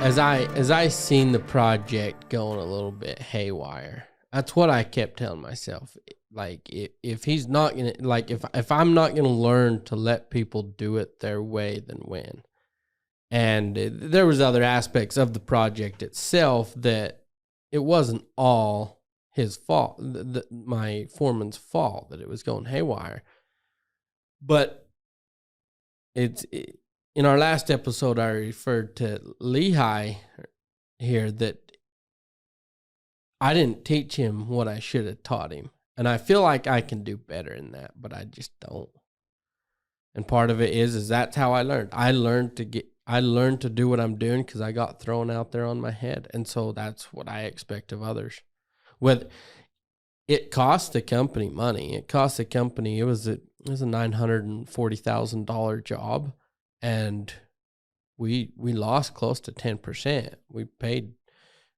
as I seen the project going a little bit haywire, that's what I kept telling myself. Like if he's not gonna, like if I'm not gonna learn to let people do it their way, then when? And there was other aspects of the project itself that it wasn't all his fault, my foreman's fault that it was going haywire. But in our last episode, I referred to Lehigh here that I didn't teach him what I should have taught him. And I feel like I can do better in that, but I just don't. And part of it is that's how I learned. I learned to do what I'm doing because I got thrown out there on my head. And so that's what I expect of others. With it cost the company money. It cost the company, it was a $940,000 job, and we lost close to 10%. We paid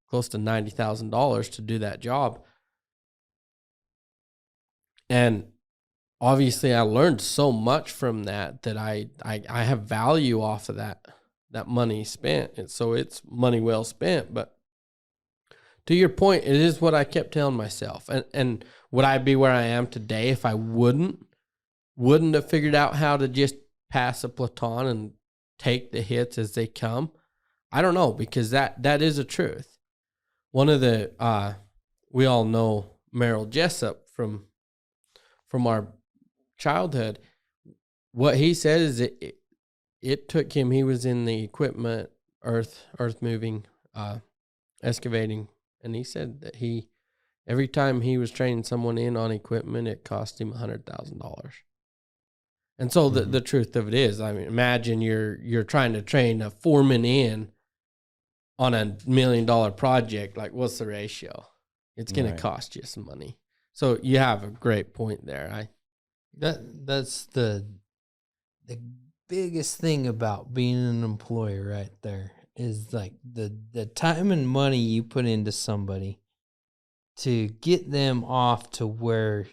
close to $90,000 to do that job. And obviously I learned so much from that I have value off of that money spent. And so it's money well spent. But to your point, it is what I kept telling myself. And would I be where I am today if I wouldn't have figured out how to just pass a platon and take the hits as they come? I don't know, because that is a truth. One of the we all know Merrill Jessup from our childhood. What he said is it took him, he was in the equipment, earth moving, excavating, and he said that every time he was training someone in on equipment, it cost him $100,000. And so the truth of it is, I mean, imagine you're trying to train a foreman in on $1 million project. Like, what's the ratio? It's going to cost you some money. So you have a great point there. That's the biggest thing about being an employee right there is like the time and money you put into somebody to get them off to where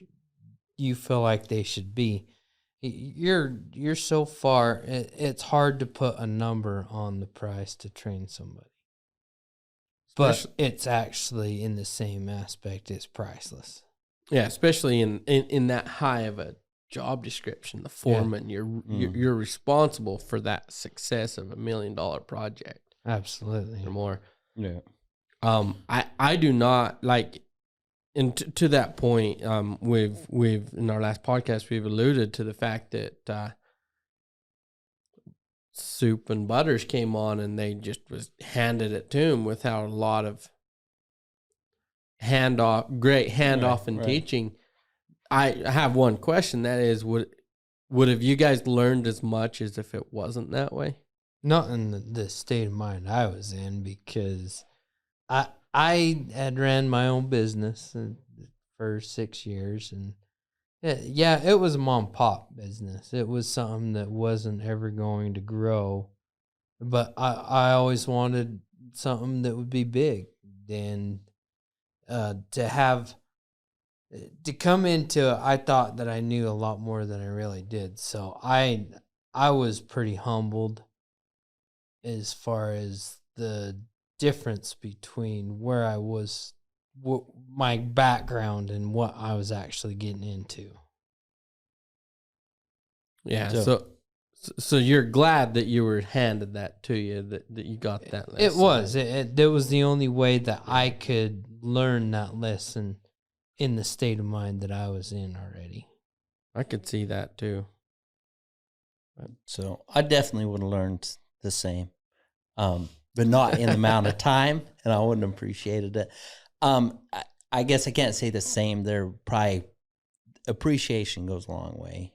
you feel like they should be. You're so far, it's hard to put a number on the price to train somebody. But it's actually in the same aspect, it's priceless. Yeah, especially in that high of a job description, the foreman, you're responsible for that success of $1 million project. Absolutely. Or more. Yeah. I do not like, and to that point, we've in our last podcast we've alluded to the fact that Soup and Butters came on and they just was handed it to him without a lot of great handoff and teaching. I have one question, that is, would have you guys learned as much as if it wasn't that way? Not in the state of mind I was in, because I had ran my own business for 6 years, and it was a mom and pop business. It was something that wasn't ever going to grow, but I always wanted something that would be big, and to come into it, I thought that I knew a lot more than I really did. So I was pretty humbled as far as the difference between where I was, my background, and what I was actually getting into. Yeah. So you're glad that you were handed that to you, that you got that lesson. It was. It was the only way that I could learn that lesson in the state of mind that I was in already. I could see that too. So I definitely would have learned the same, but not in the amount of time, and I wouldn't have appreciated it. I guess I can't say the same. There probably appreciation goes a long way.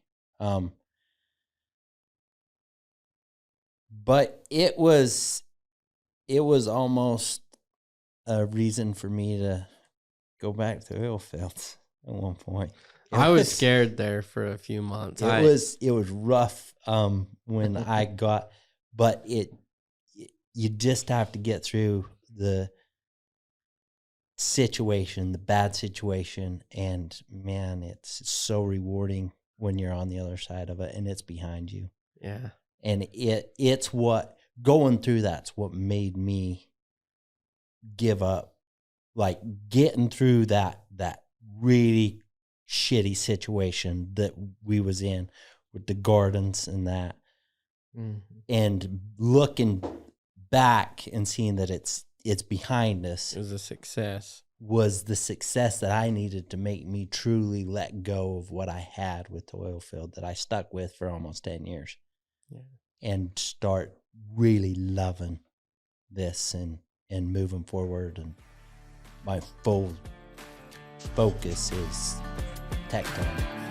But it was almost a reason for me to go back to oil fields at one point. I was scared there for a few months. It was rough when I got, but you just have to get through the situation, the bad situation, and man, it's so rewarding when you're on the other side of it and it's behind you. Yeah. And it's what going through that's what made me give up. Like getting through that really shitty situation that we was in with the gardens and that, and looking back and seeing that it's behind us. It was a success. Was the success that I needed to make me truly let go of what I had with the oil field that I stuck with for almost 10 years. Yeah. And start really loving this and moving forward. And my full focus is Tech-1.